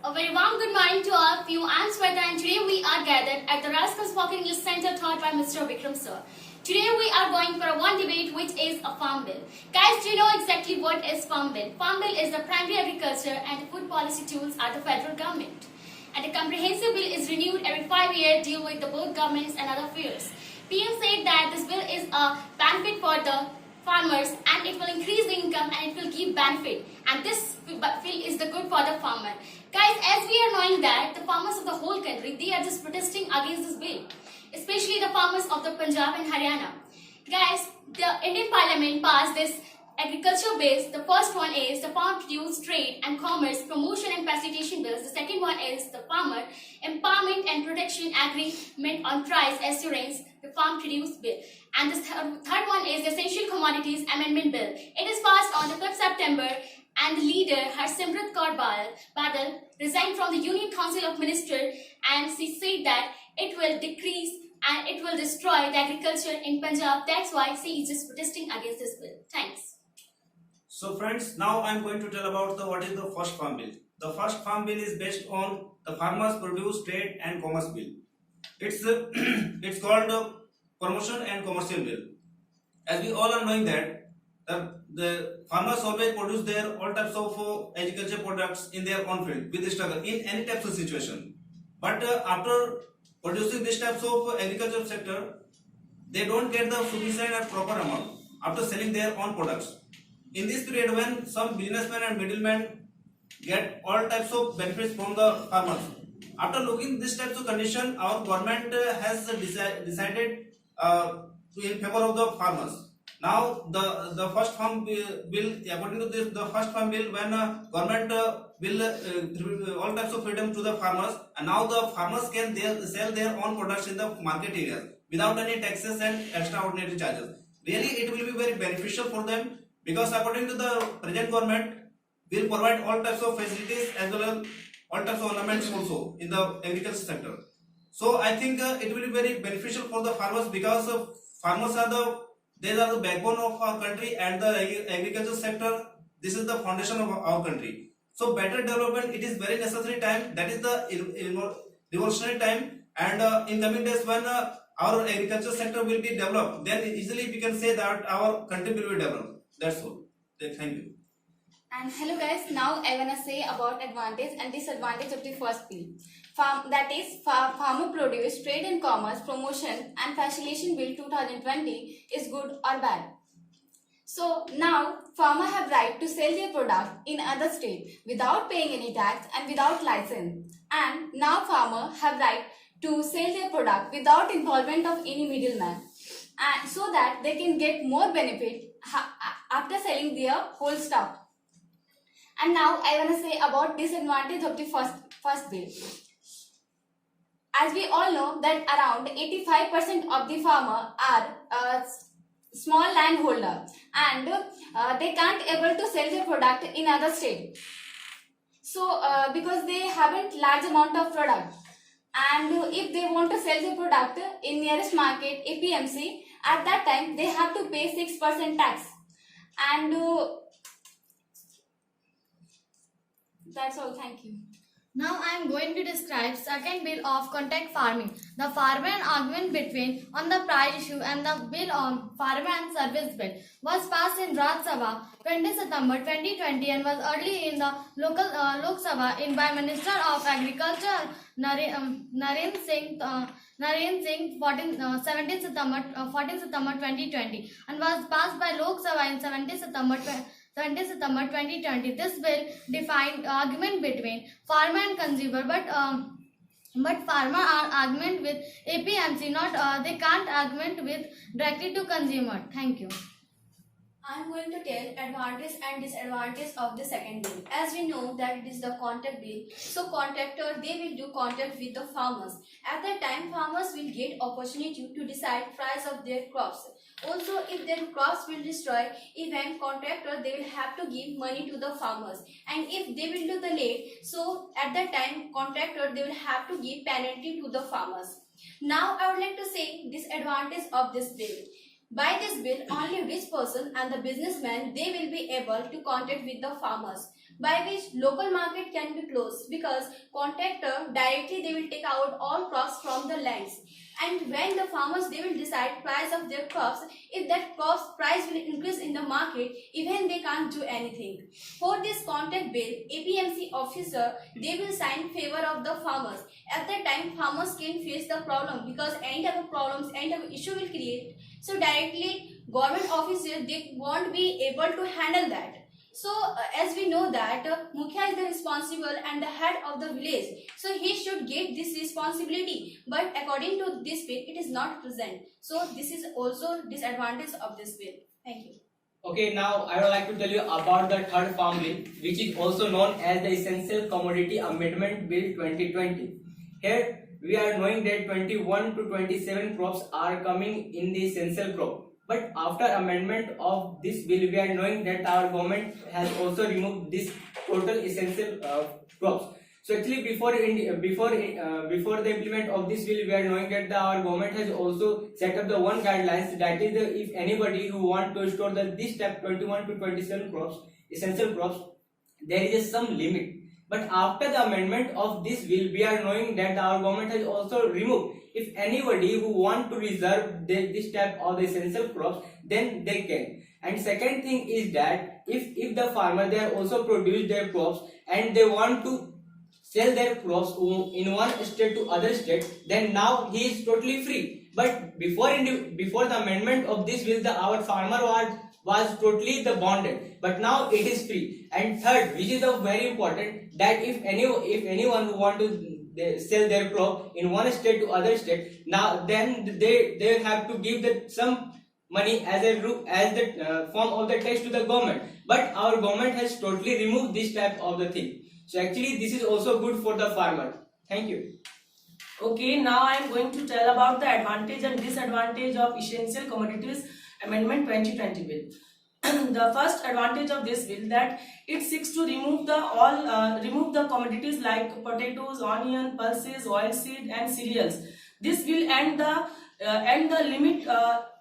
A very warm good morning to all of you. I'm Sweta and today we are gathered at the Rascal Spoken English Center taught by Mr. Vikram sir. Today we are going for one debate which is a farm bill. Guys, do you know exactly what is farm bill? Farm bill is the primary agriculture and food policy tools of the federal government. And a comprehensive bill is renewed every 5 years deal with the both governments and other affairs. PM said that this bill is a benefit for the farmers and it will increase the income and it will give benefit, and this bill is the good for the farmer. Guys, as we are knowing that the farmers of the whole country, they are just protesting against this bill, especially the farmers of the Punjab and Haryana. Guys, the Indian Parliament passed this agriculture bills. The first one is the Farm Produce Trade and Commerce Promotion and Facilitation Bills. The second one is the Farmer Empowerment and Protection Agreement on Price Assurance, the Farm Produce Bill. And the third one is the Essential Commodities Amendment Bill. It is passed on the 5th September and the leader Harsimrat Kaur Badal resigned from the Union Council of Ministers, and she said that it will decrease and it will destroy the agriculture in Punjab. That's why she is just protesting against this bill. Thanks. So friends, now I am going to tell about what is the first farm bill. The first farm bill is based on the Farmers Produce Trade and Commerce Bill. It's called the Promotion and Commercial Bill. As we all are knowing that the farmers always produce their all types of agriculture products in their own field with struggle in any types of situation. But after producing these types of agriculture sector, they don't get the sufficient and proper amount after selling their own products. In this period, when some businessmen and middlemen get all types of benefits from the farmers, after looking this types of condition, our government has decided in favor of the farmers. Now the first farm bill, according to this, the first farm bill, when government will all types of freedom to the farmers, and now the farmers can sell their own products in the market areas without any taxes and extraordinary charges. Really, it will be very beneficial for them, because according to the present government will provide all types of facilities as well as all types of ornaments also in the agriculture sector. So I think it will be very beneficial for the farmers, because farmers are the backbone of our country, and the agriculture sector, this is the foundation of our country. So better development, it is very necessary time. That is the revolutionary time, and in coming days when our agriculture sector will be developed, then easily we can say that our country will be developed. That's all. Thank you. And hello guys, now I wanna say about advantage and disadvantage of the first bill. Farmer Produce Trade and Commerce Promotion and Facilitation Bill 2020 is good or bad. So now farmer have right to sell their product in other state without paying any tax and without license. And now farmer have right to sell their product without involvement of any middleman, and so that they can get more benefit after selling their whole stock. And now I want to say about disadvantage of the first bill. As we all know that around 85% of the farmer are small landholder, and they can't able to sell their product in other state. So because they haven't large amount of product, and if they want to sell their product in nearest market APMC, at that time they have to pay 6% tax. And that's all. Thank you. Now I am going to describe second bill of contact farming. The farmer and argument between on the price issue and the bill on farmer and service bill was passed in Raj Sabha 20 September 2020 and was early in the local Lok Sabha by Minister of Agriculture Narendra Singh 17 September 2020 and was passed by Lok Sabha in 20 September 2020. This bill defined argument between farmer and consumer, but farmer are argument with APMC, not they can't argument with directly to consumer. Thank you. I am going to tell advantage and disadvantage of the second bill. As we know that it is the contract bill, so contractor, they will do contract with the farmers. At that time, farmers will get opportunity to decide price of their crops. Also, if their crops will destroy, even contractor, they will have to give money to the farmers. And if they will do the late, so at that time, contractor, they will have to give penalty to the farmers. Now, I would like to say disadvantage of this bill. By this bill, only rich person and the businessman, they will be able to contact with the farmers. by which local market can be closed because contractor directly they will take out all crops from the lands. And when the farmers they will decide price of their crops, if that crops price will increase in the market, even they can't do anything. For this contract bill, APMC officer they will sign favor of the farmers. At that time, farmers can face the problem because any type of problems, any type of issue will create. So directly, government officers they won't be able to handle that. So as we know that Mukhya is the responsible and the head of the village. So he should get this responsibility. But according to this bill, it is not present. So this is also disadvantage of this bill. Thank you. Okay, now I would like to tell you about the third farm bill, which is also known as the Essential Commodity Amendment Bill 2020. Here we are knowing that 21 to 27 crops are coming in the essential crop. But after amendment of this bill, we are knowing that our government has also removed this total essential crops. So actually, before the implement of this bill, we are knowing that our government has also set up the one guidelines, that is if anybody who want to store this type 21 to 27 crops, essential crops, there is some limit. But after the amendment of this bill, we are knowing that our government has also removed. If anybody who want to reserve this type of the essential crops, then they can. And second thing is that if the farmer they are also produce their crops and they want to sell their crops in one state to other state, then now he is totally free. But before the amendment of this bill, our farmer was totally the bonded, but now it is free. And third, which is very important, that if anyone who want to sell their crop in one state to other state, now then they have to give some money as the form of the tax to the government. But our government has totally removed this type of the thing. So actually this is also good for the farmer. Thank you. Okay, now I am going to tell about the advantage and disadvantage of Essential Commodities Amendment 2020 bill. The first advantage of this bill that it seeks to remove the commodities like potatoes, onion, pulses, oilseed, and cereals. This will end the limit.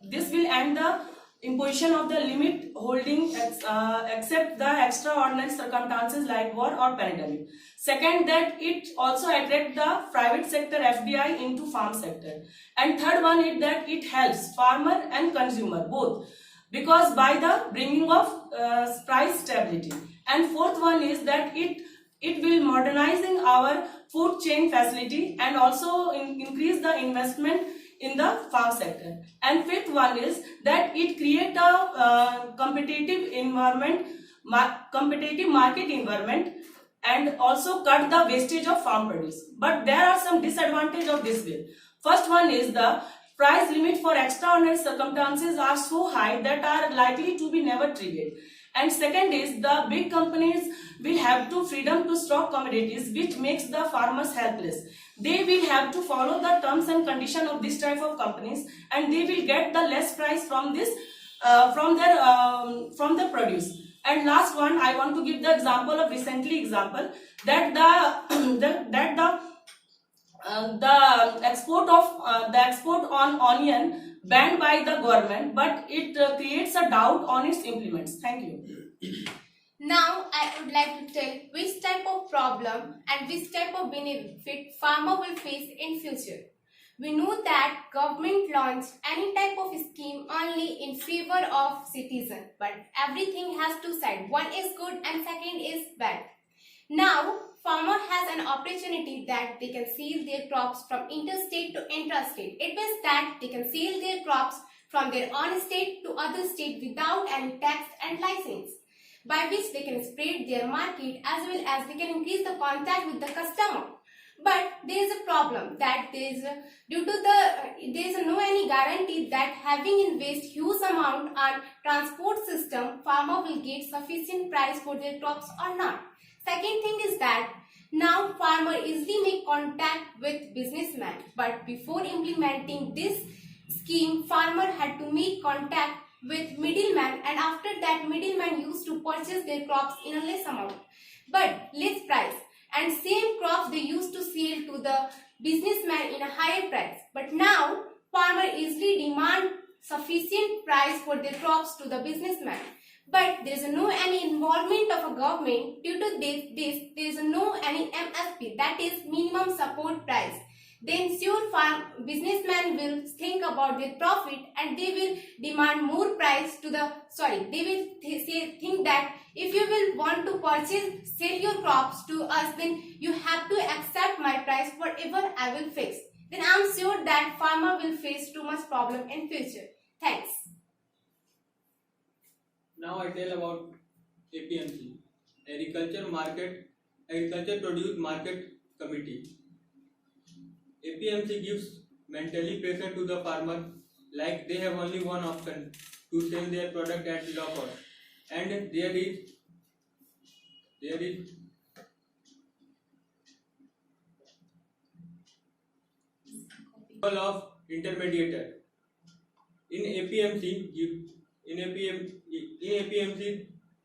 This will end the imposition of the limit holding except the extraordinary circumstances like war or pandemic. Second, that it also attract the private sector FDI into farm sector. And third one is that it helps farmer and consumer both, because by the bringing of price stability. And fourth one is that it will modernizing our food chain facility and also increase the investment in the farm sector. And fifth one is that it create a competitive market environment and also cut the wastage of farm produce. But there are some disadvantages of this bill. First one is the price limit for extraordinary circumstances are so high that are likely to be never triggered. And second is the big companies will have to freedom to stock commodities, which makes the farmers helpless. They will have to follow the terms and conditions of this type of companies, and they will get the less price from this from the produce. And last one, I want to give the example of that the export on onion banned by the government, but it creates a doubt on its implements. Thank you. Now I would like to tell which type of problem and which type of benefit farmer will face in future. We know that government launched any type of scheme only in favor of citizen, but everything has two sides. One is good and second is bad. Now farmer has an opportunity that they can sell their crops from interstate to intrastate. It means that they can sell their crops from their own state to other state without any tax and license, by which they can spread their market as well as they can increase the contact with the customer. But there is a problem that there is no any guarantee that having invest huge amount on transport system, farmer will get sufficient price for their crops or not. Second thing is that now farmer easily make contact with businessmen, but before implementing this scheme, farmer had to make contact with middleman, and after that middleman used to purchase their crops in a less amount but less price, and same crops they used to sell to the businessman in a higher price. But now farmer easily demand sufficient price for their crops to the businessman, But there is no any involvement of a government. Due to this there is no any MSP, that is minimum support price. Then sure businessmen will think about their profit and they will demand more price to the they will think that if you will want to sell your crops to us, then you have to accept my price whatever I will fix. Then I am sure that farmer will face too much problem in future. Thanks. Now I tell about APMC, Agriculture Produce Market Committee. APMC gives mentally pressure to the farmer, like they have only one option, to sell their product at low cost, and there is of intermediator in APMC. In APMC,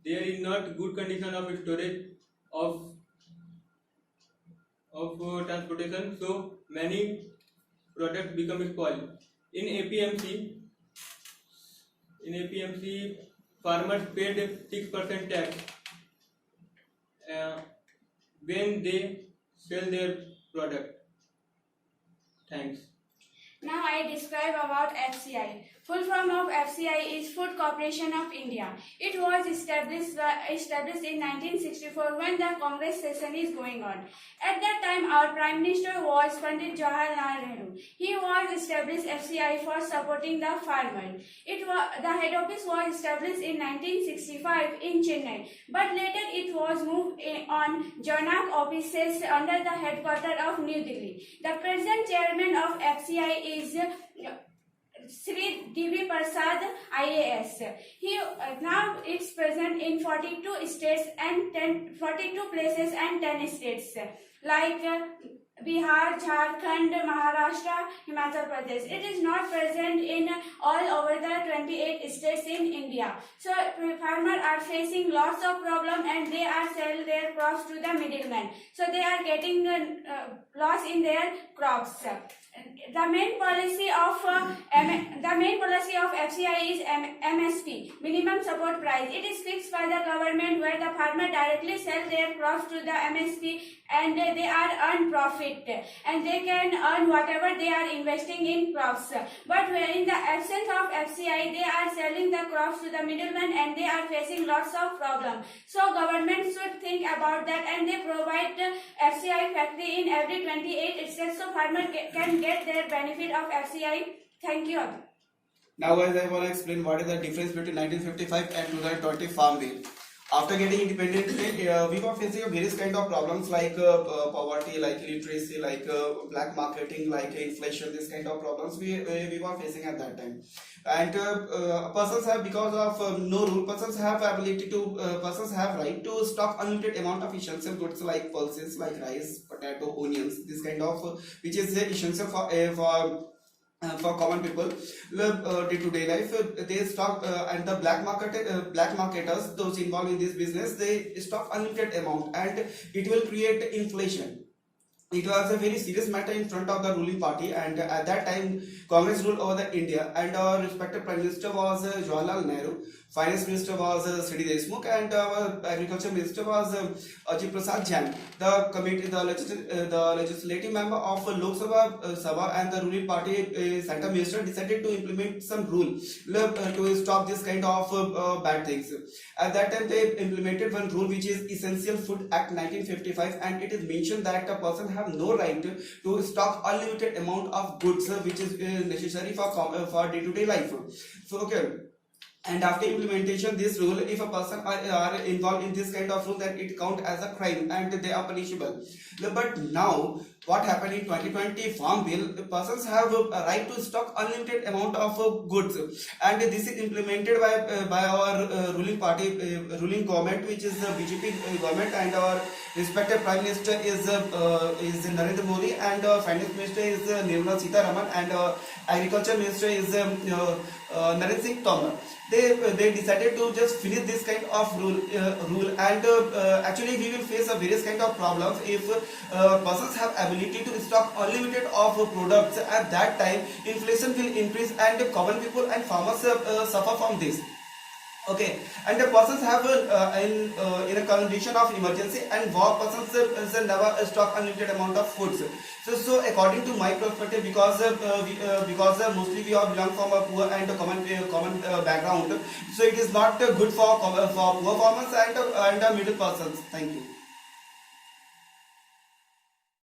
there is not good condition of storage of transportation, so many products become spoiled. In APMC, farmers paid 6% tax when they sell their product. Thanks. Now I describe about FCI. Full form of FCI is Food Corporation of India. It was established in 1964 when the Congress session is going on. At that time, our Prime Minister was Pandit Jawaharlal Nehru. He was established FCI for supporting the farmer. The head office was established in 1965 in Chennai, but later it was moved on Jonak offices under the headquarters of New Delhi. The present chairman of FCI is Sri D.V. Prasad IAS. Now it's present in 42 states and 42 places and 10 states like Bihar, Jharkhand, Maharashtra, Himachal Pradesh. It is not present in all over the 28 states in India. So farmers are facing lots of problems and they are selling their crops to the middlemen. So they are getting loss in their crops. The main policy of FCI is MSP, minimum support price. It is fixed by the government where the farmer directly sell their crops to the MSP and they are earn profit and they can earn whatever they are investing in crops. But in the absence of FCI, they are selling the crops to the middlemen and they are facing lots of problems. So government should think about that and they provide FCI factory in every 28 states so farmer can get their benefit of FCI. Thank you. Now guys, I want to explain what is the difference between 1955 and 2020 Farm Bill. After getting independence, we were facing various kind of problems like poverty, like illiteracy, like black marketing, like inflation. This kind of problems we were facing at that time. And persons have, because of no rule, persons have right to stock unlimited amount of essential goods like pulses, like rice, potato, onions. This kind of which is essential for common people day-to-day life. They stock and the black marketers, those involved in this business, they stock unlimited amount and it will create inflation. It was a very serious matter in front of the ruling party, and at that time Congress ruled over the India, and our respected Prime Minister was Jawaharlal Nehru, Finance Minister was C.D. Deshmukh, and our Agriculture Minister was Ajit Prasad Jain. The legislative member of Lok Sabha and the ruling party Center Minister decided to implement some rule to stop this kind of bad things. At that time they implemented one rule which is Essential Food Act 1955, and it is mentioned that a person have no right to stock unlimited amount of goods which is necessary for day-to-day life. So okay. And after implementation this rule, if a person are involved in this kind of rule, then it count as a crime and they are punishable. But now what happened in 2020 Farm Bill, persons have a right to stock unlimited amount of goods, and this is implemented by our ruling party, ruling government, which is the BJP government, and our respected Prime Minister is Narendra Modi, and our Finance Minister is Nirmala Sitharaman, and Agriculture Minister is Narendra Singh Tomar. They decided to just finish this kind of rule, and actually we will face a various kind of problems if persons have ability to stock unlimited of products. At that time inflation will increase and common people and farmers suffer from this. Okay, and the persons have in a condition of emergency, and war persons never stock unlimited amount of foods. So according to my perspective, because mostly we all belong from a poor and a common background, so it is not good for poor farmers and middle persons. Thank you.